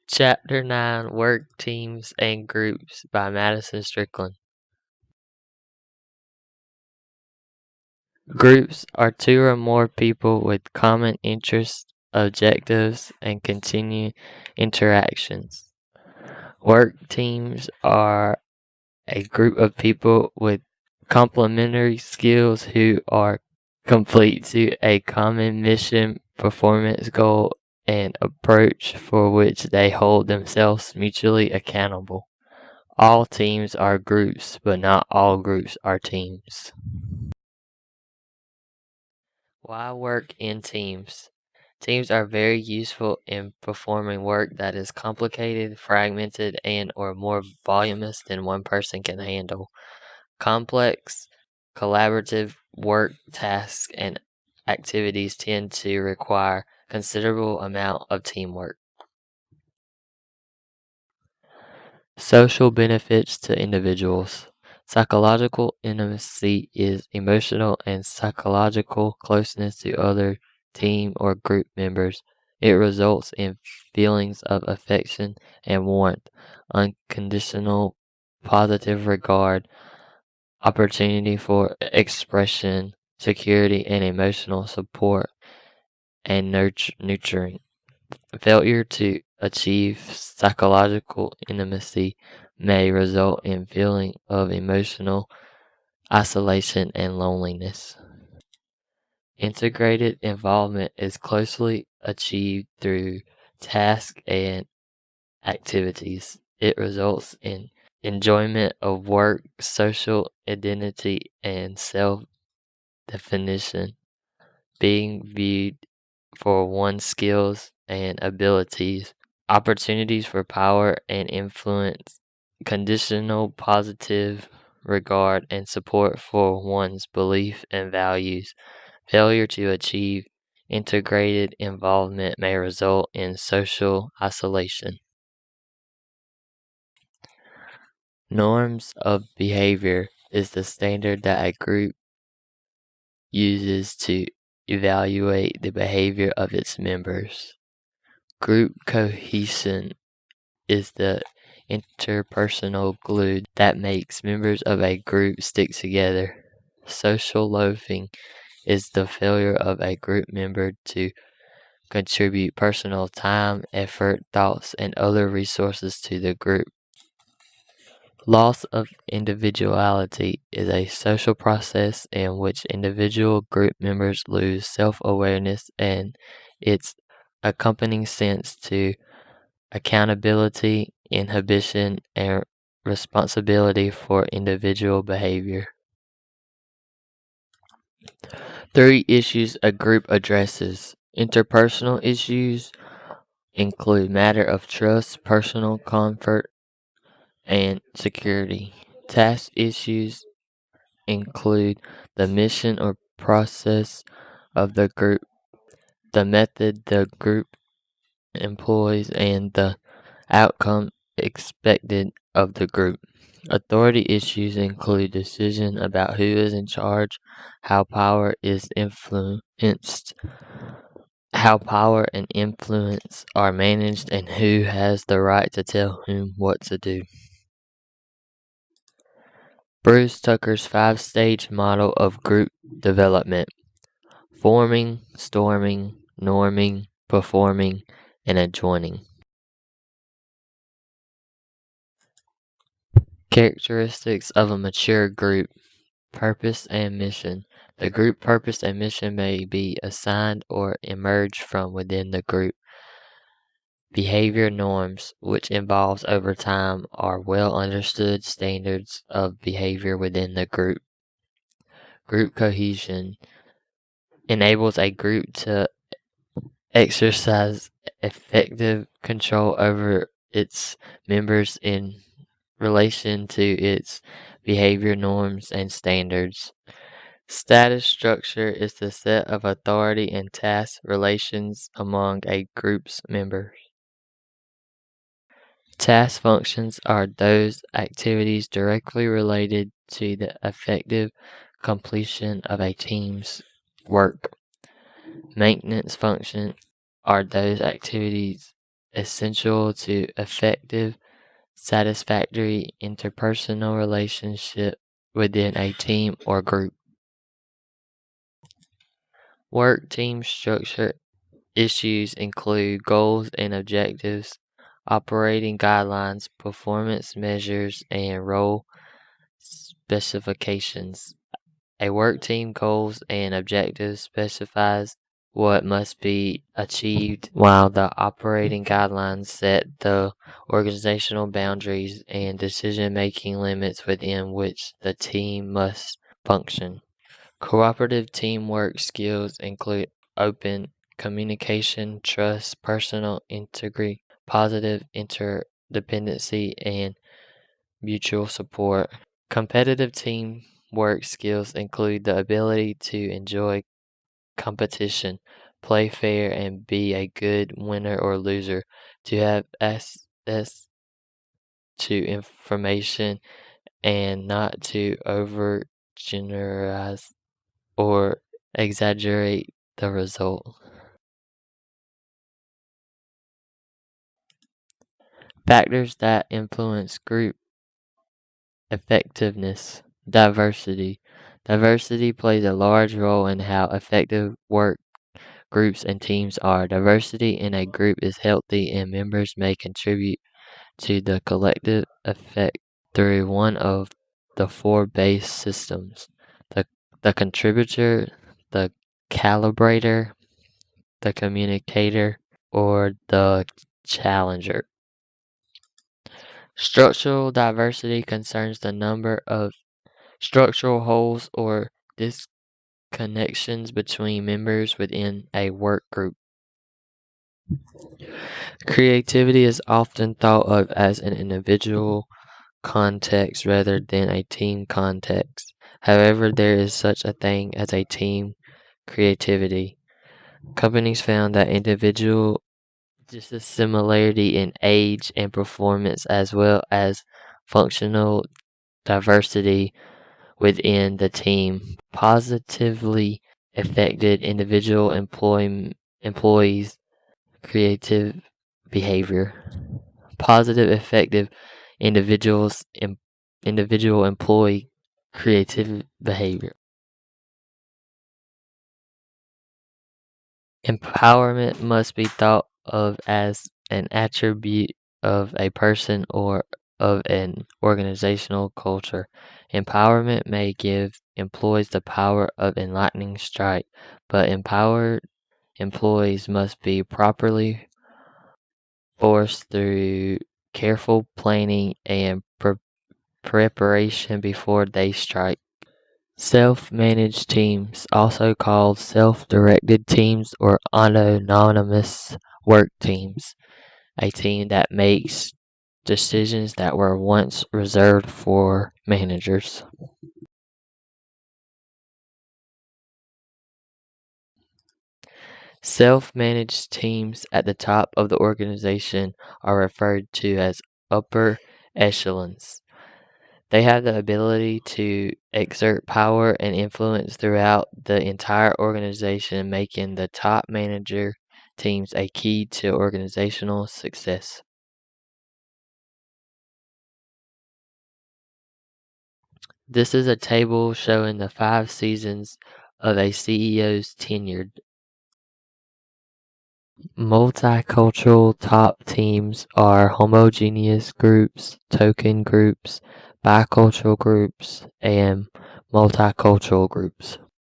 Chapter 9 Work Teams and Groups by Madison Strickland. Groups are two or more people with common interests, objectives, and continued interactions. Work teams are a group of people with complementary skills who are complete to a common mission, performance goal, and approach for which they hold themselves mutually accountable. All teams are groups, but not all groups are teams. Why work in teams? Teams are very useful in performing work that is complicated, fragmented, and/or more voluminous than one person can handle. Complex, collaborative work tasks and activities tend to require considerable amount of teamwork. Social benefits to individuals. Psychological intimacy is emotional and psychological closeness to other team or group members. It results in feelings of affection and warmth, unconditional positive regard, opportunity for expression, security, and emotional support, and nurturing. Failure to achieve psychological intimacy may result in feeling of emotional isolation and loneliness. Integrated involvement is closely achieved through tasks and activities. It results in enjoyment of work, social identity, and self-definition, being viewed for one's skills and abilities, opportunities for power and influence, conditional positive regard and support for one's belief and values. Failure to achieve integrated involvement may result in social isolation. Norms of behavior is the standard that a group uses to evaluate the behavior of its members. Group cohesion is the interpersonal glue that makes members of a group stick together. Social loafing is the failure of a group member to contribute personal time, effort, thoughts, and other resources to the group. Loss of individuality is a social process in which individual group members lose self-awareness and its accompanying sense to accountability, inhibition, and responsibility for individual behavior. 3 issues a group addresses. Interpersonal issues include matter of trust, personal comfort, and security. Task issues include the mission or process of the group, the method the group employs, and the outcome expected of the group. Authority issues include decision about who is in charge, how power is influenced, how power and influence are managed, and who has the right to tell whom what to do. Bruce Tucker's 5-stage model of group development: forming, storming, norming, performing, and adjoining. Characteristics of a mature group: purpose and mission. The group purpose and mission may be assigned or emerge from within the group. Behavior norms, which evolves over time, are well understood standards of behavior within the group. Group cohesion enables a group to exercise effective control over its members in relation to its behavior norms and standards. Status structure is the set of authority and task relations among a group's members. Task functions are those activities directly related to the effective completion of a team's work. Maintenance functions are those activities essential to effective, satisfactory interpersonal relationship within a team or group. Work team structure issues include goals and objectives, operating guidelines, performance measures, and role specifications. A work team goals and objectives specifies what must be achieved, while the operating guidelines set the organizational boundaries and decision-making limits within which the team must function. Cooperative teamwork skills include open communication, trust, personal integrity, positive interdependency, and mutual support. Competitive teamwork skills include the ability to enjoy competition, play fair, and be a good winner or loser, to have access to information and not to over-generalize or exaggerate the result. Factors that influence group effectiveness. Diversity. Diversity plays a large role in how effective work groups and teams are. Diversity in a group is healthy and members may contribute to the collective effect through one of the four base systems: the contributor, the calibrator, the communicator, or the challenger. Structural diversity concerns the number of structural holes or disconnections between members within a work group. Creativity is often thought of as an individual context rather than a team context. However, there is such a thing as a team creativity. Companies found that individual dissimilarity in age and performance, as well as functional diversity within the team, positively affected individual employees' creative behavior. Positive effective individual employee creative behavior. Empowerment must be thought of as an attribute of a person or of an organizational culture. Empowerment may give employees the power of enlightening strike, but empowered employees must be properly forced through careful planning and preparation before they strike. Self-managed teams, also called self-directed teams or autonomous work teams, a team that makes decisions that were once reserved for managers. Self-managed teams at the top of the organization are referred to as upper echelons. They have the ability to exert power and influence throughout the entire organization, making the top manager teams a key to organizational success. This is a table showing the 5 seasons of a CEO's tenure. Multicultural top teams are homogeneous groups, token groups, bicultural groups, and multicultural groups.